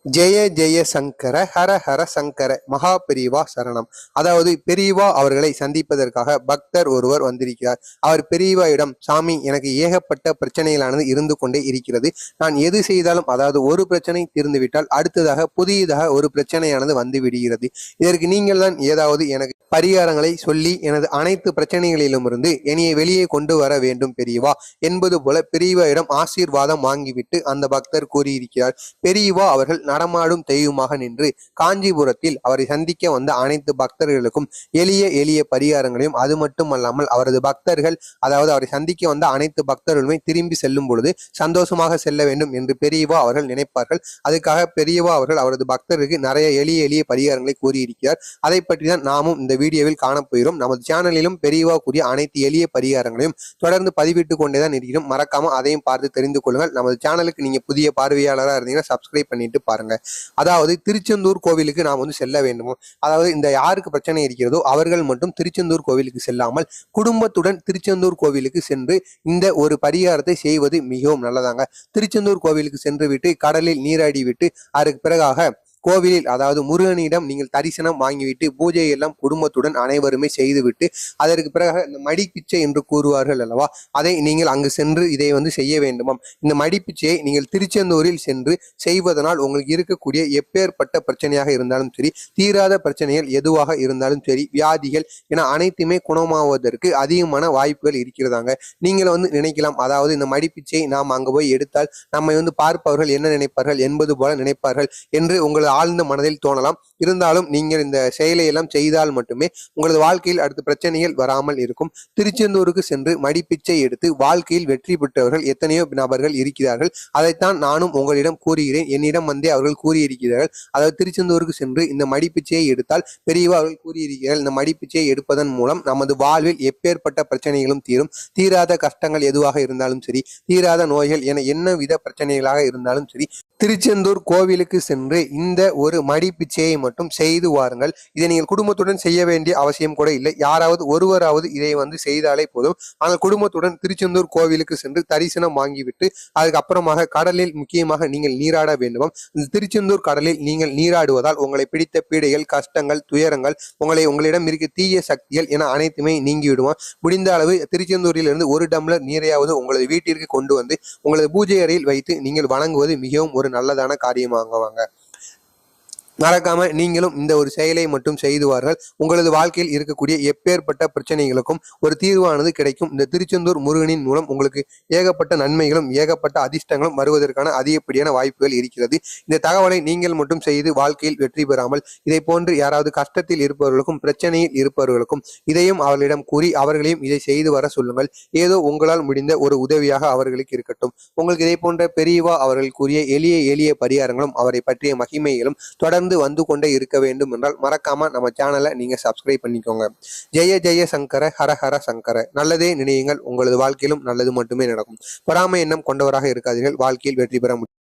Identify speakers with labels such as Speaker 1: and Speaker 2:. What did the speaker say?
Speaker 1: ஜெய ஜெய சங்கர ஹர ஹர சங்கர மகா பெரியவா சரணம். அதாவது பெரியவா அவர்களை சந்திப்பதற்காக பக்தர் ஒருவர் வந்திருக்கிறார். அவர் பெரியவாயிடம், சாமி, எனக்கு ஏகப்பட்ட பிரச்சனைகளானது இருந்து கொண்டே இருக்கிறது. நான் எது செய்தாலும், அதாவது ஒரு பிரச்சனை தீர்ந்துவிட்டால் அடுத்ததாக புதியதாக ஒரு பிரச்சனையானது வந்து விடுகிறது. இதற்கு நீங்கள் தான் ஏதாவது எனக்கு பரிகாரங்களை சொல்லி எனது அனைத்து பிரச்சனைகளிலும் இருந்து என்னையை வெளியே கொண்டு வர வேண்டும் பெரியவா என்பது போல பெரியவாயிடம் ஆசீர்வாதம் வாங்கிவிட்டு அந்த பக்தர் கூறியிருக்கிறார். பெரியவா அவர்கள் நடமாடும் தெய்வமாக நின்று காஞ்சிபுரத்தில் அவரை சந்திக்க வந்த அனைத்து பக்தர்களுக்கும் எளிய எளிய பரிகாரங்களையும், அது மட்டுமல்லாமல் அவரது பக்தர்கள், அதாவது அவரை சந்திக்க வந்த அனைத்து பக்தர்களுமே திரும்பி செல்லும் பொழுது சந்தோஷமாக செல்ல வேண்டும் என்று பெரியவா அவர்கள் நினைப்பார்கள். அதுக்காக பெரியவா அவர்கள் அவரது பக்தருக்கு நிறைய எளிய எளிய பரிகாரங்களை கூறியிருக்கிறார். அதை பற்றி தான் நாமும் இந்த வீடியோவில் காணப்போகிறோம். நமது சேனலிலும் பெரியவா கூறிய அனைத்து எளிய பரிகாரங்களையும் தொடர்ந்து பதிவிட்டுக் கொண்டேதான் இருக்கிறோம். மறக்காம அதையும் பார்த்து தெரிந்து கொள்ளுங்கள். நமது சேனலுக்கு நீங்க புதிய பார்வையாளராக இருந்தீங்கன்னா சப்ஸ்கிரைப் பண்ணிட்டு பாருங்க. அதாவது திருச்செந்தூர் கோவிலுக்கு நாம் செல்ல வேண்டுமோ, அதாவது இந்த யாருக்கு பிரச்சனை இருக்கிறதோ அவர்கள் மட்டும் திருச்செந்தூர் கோவிலுக்கு செல்லாமல் குடும்பத்துடன் திருச்செந்தூர் கோவிலுக்கு சென்று இந்த ஒரு பரிகாரத்தை செய்வது மிகவும் நல்லதாங்க. திருச்செந்தூர் கோவிலுக்கு சென்று விட்டு கடலில் நீராடி விட்டு அதற்கு பிறகாக கோவிலில், அதாவது முருகனிடம் நீங்கள் தரிசனம் வாங்கிவிட்டு பூஜை எல்லாம் குடும்பத்துடன் அனைவருமே செய்துவிட்டு அதற்கு பிறகு இந்த மடிப்பிச்சை என்று கூறுவார்கள் அல்லவா, அதை நீங்கள் அங்கு சென்று இதை செய்ய வேண்டுமாம். இந்த மடிப்பிச்சையை நீங்கள் திருச்செந்தூரில் சென்று செய்வதனால் உங்களுக்கு இருக்கக்கூடிய எப்பேற்பட்ட பிரச்சனையாக இருந்தாலும் சரி, தீராத பிரச்சனைகள் எதுவாக இருந்தாலும் சரி, வியாதிகள் என அனைத்துமே குணமாவதற்கு அதிகமான வாய்ப்புகள் இருக்கிறதாங்க. நீங்கள் நினைக்கலாம், அதாவது இந்த மடிப்பிச்சை நாம் அங்கு போய் எடுத்தால் நம்மை பார்ப்பவர்கள் என்ன நினைப்பார்கள் என்பது போல நினைப்பார்கள் என்று உங்களது ஆழ்ந்த மனதில் தோணலாம். இருந்தாலும் நீங்கள் இந்த செயலை எல்லாம் செய்தால் மட்டுமே உங்களது வாழ்க்கையில் அடுத்த பிரச்சனைகள் வராமல் இருக்கும். திருச்செந்தூருக்கு சென்று மடிப்பிச்சை எடுத்து வாழ்க்கையில் வெற்றி பெற்றவர்கள் எத்தனையோ நபர்கள் இருக்கிறார்கள். அதைத்தான் நானும் உங்களிடம் கூறுகிறேன். என்னிடம் அவர்கள் கூறியிருக்கிறார்கள். அதாவது திருச்செந்தூருக்கு சென்று இந்த மடிப்பிச்சையை எடுத்தால் பெரியவா அவர்கள் கூறியிருக்கிறார்கள், இந்த மடிப்பிச்சையை எடுப்பதன் மூலம் நமது வாழ்வில் எப்பேற்பட்ட பிரச்சனைகளும் தீரும். தீராத கஷ்டங்கள் எதுவாக இருந்தாலும் சரி, தீராத நோய்கள் என என்ன வித பிரச்சனைகளாக இருந்தாலும் சரி, திருச்செந்தூர் கோவிலுக்கு சென்று இந்த ஒரு மடிப்பிச்சையை மட்டும் செய்து வாருங்கள். இதை நீங்கள் குடும்பத்துடன் செய்ய வேண்டிய அவசியம் கூட இல்லை. யாராவது ஒருவராவது இதை செய்தாலே போதும். ஆனால் குடும்பத்துடன் திருச்செந்தூர் கோவிலுக்கு சென்று தரிசனம் வாங்கிவிட்டு அதுக்கப்புறமாக கடலில் முக்கியமாக நீங்கள் நீராட வேண்டும். இந்த திருச்செந்தூர் கடலில் நீங்கள் நீராடுவதால் உங்களை பிடித்த பீடைகள், கஷ்டங்கள், துயரங்கள், உங்களிடம் இருக்க தீய சக்திகள் என அனைத்துமே நீங்கிவிடுமா. முடிந்த அளவு திருச்செந்தூரில் இருந்து 1 டம்ளர் நீரையாவது உங்களது வீட்டிற்கு கொண்டு வந்து உங்களது பூஜை அறையில் வைத்து நீங்கள் வணங்குவது மிகவும் ஒரு நல்லதான காரியமாகுவாங்க. மறக்காம நீங்களும் இந்த ஒரு செயலை மட்டும் செய்துவார்கள். உங்களது வாழ்க்கையில் இருக்கக்கூடிய எப்பேற்பட்ட பிரச்சனைகளுக்கும் ஒரு தீர்வானது கிடைக்கும். இந்த திருச்செந்தூர் முருகனின் மூலம் உங்களுக்கு ஏகப்பட்ட நன்மைகளும் ஏகப்பட்ட அதிர்ஷ்டங்களும் வருவதற்கான அதிகப்படியான வாய்ப்புகள் இருக்கிறது. இந்த தகவலை நீங்கள் மட்டும் செய்து வாழ்க்கையில் வெற்றி பெறாமல் இதை போன்று யாராவது கஷ்டத்தில் இருப்பவர்களுக்கும் பிரச்சனையில் இருப்பவர்களுக்கும் இதையும் அவர்களிடம் கூறி அவர்களையும் இதை செய்து வர சொல்லுங்கள். ஏதோ உங்களால் முடிந்த ஒரு உதவியாக அவர்களுக்கு இருக்கட்டும். உங்களுக்கு இதை போன்ற பெரியவா அவர்கள் கூறிய எளிய எளிய பரிகாரங்களும் அவரை பற்றிய மகிமைகளும் தொடர்ந்து வந்து கொண்டே இருக்க வேண்டும் என்றால் மறக்காம நம்ம சேனலை நீங்க சப்ஸ்கிரைப் பண்ணிக்கோங்க. ஜெய ஜெய சங்கர ஹர ஹர சங்கர. நல்லதே நினையுங்கள், உங்களது வாழ்க்கையிலும் நல்லது மட்டுமே நடக்கும். பொறாமை எண்ணம் கொண்டவராக இருக்காதீர்கள். வாழ்க்கையில் வெற்றி பெற முடியும்.